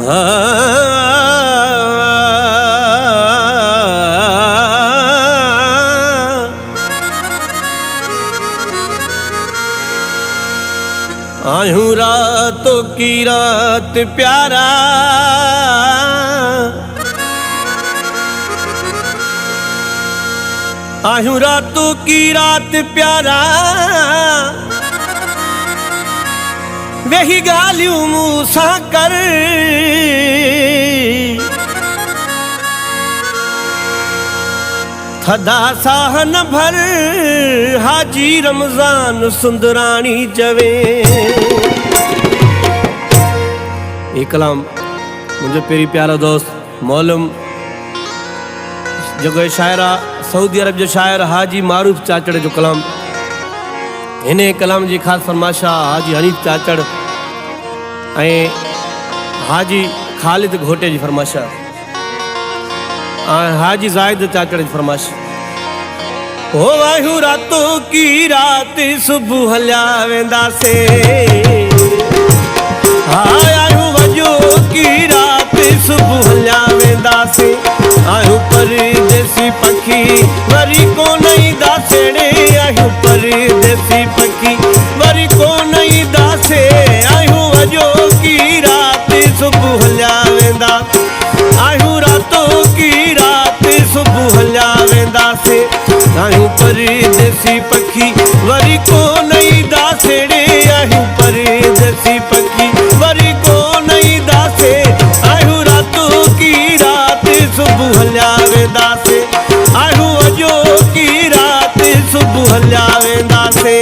आयूं रातों की रात प्यारा, आयूं रातों की रात प्यारा, वही गालियूं मूंसां कर। थदा साह न भर हाजी रमज़ान सुंदराणी चवे। ये कलाम मुझे पेरी प्यारा दोस्त मौलम जो शायरा सऊदी अरब जो शायर हाजी मारूफ चाचड़ जो कलाम, इन्हें कलाम जी खास फरमाशा हाजी हनीफ चाचड़ ऐं हाजी खालिद घोटे जी फरमाशा, हाजी जाहिद चाचड़ जी फरमाश। हो आयूं रातों की रात सुबह हलिया वेंदासे, आयूं वजो की रात सुबह हलिया वेंदासे। आयूं परदेसी पखी वरी को नहीं दासेड़े, आयूं परदेसी पखी वरी को नहीं दासे। आयूं वजो की रात सुबह हलिया वेंदा, आयूं रातों की रात सुबह हलिया वेंदासे। आयूं परदेसी पखी वरी को नहीं दासेड़े, आयूं परदेसी पखी वरी को नहीं दासे। आयूं रातों की रात सुबह हलिया वेंदासे, आयूं अजो की रात सुबह हलिया वेंदासे।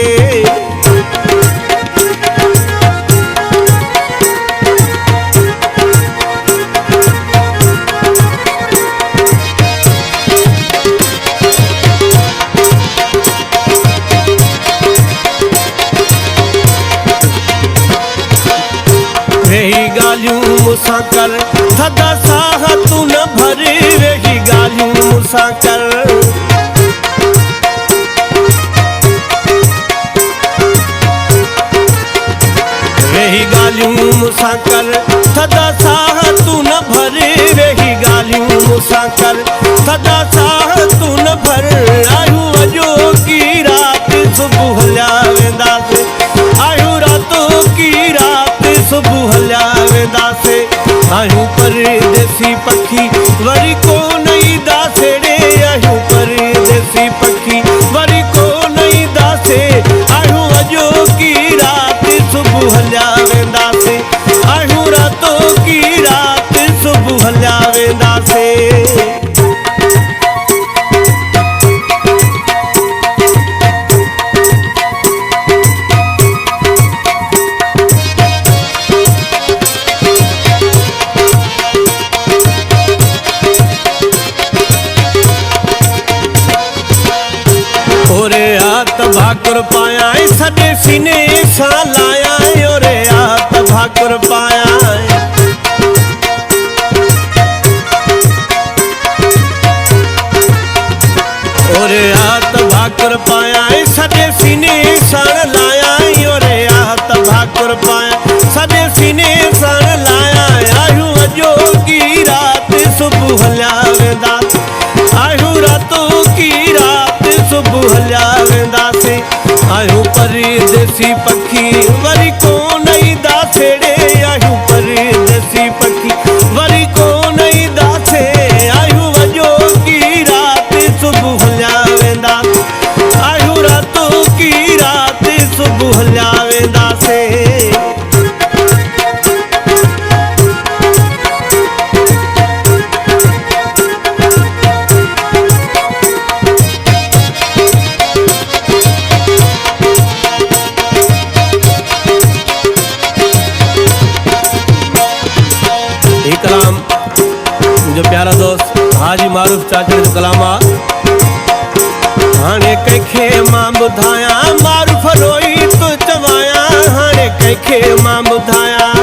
वेही गालियूं मूंसां कर, थदा साह तू न भर। वेही गालियूं मूंसां कर, वेही गालियूं मूंसां कर, थदा साह तू न भर। वेही गालियूं मूंसां कर, थदा साह तू न भर। आयूं अजो की रात सुबह हलिया वेंदासे, आयूं रातों की रात सुबह हलिया वेंदासे। आयूं परदेसी पखी वरी को नहीं दासेड़े, आयूं परदेसी पखी वरी को नहीं दासे। आयूं अजो की रात सुबह हलिया वेंदासे, आयूं रातों की रात सुबह हलिया वेंदासे। ओरे हाथ भाकुर पाया सॾे सीने सां लाया, ओरे हाथ भाकुर पाया। ओरे हाथ भाकुर पाया सॾे सीने सां लाया, ओरे हाथ भाकुर पाया सॾे सीने सां लाया। आयूं अजो की रात सुबह हलिया वेंदासे, आयूं रातों की रात सुबह हलिया वेंदासे। आयूं परदेसी पखी वरी को नहीं दासेड़े, आयूं परदेसी पखी वरी को नहीं दासे। आयूं वजो की रात सुबह हलिया वेंदासे, आयूं रातों की रात सुबह हलिया वेंदासे। कलाम मुझे प्यारा दोस्त हाजी मारूफ चाचड़ जो कलाम आ। हाणे कंहिंखे मां ॿुधायां मारूफ रोई तो चवाया, हाणे कंहिंखे मां ॿुधायां।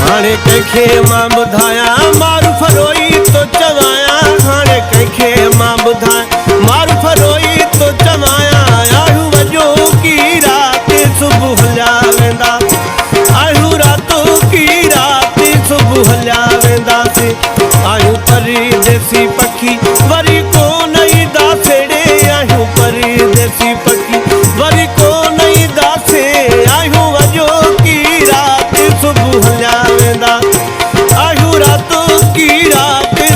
हाणे कंहिंखे मां ॿुधायां मारूफ रोई तो चवाया, हाणे कंहिंखे मां ॿुधायां।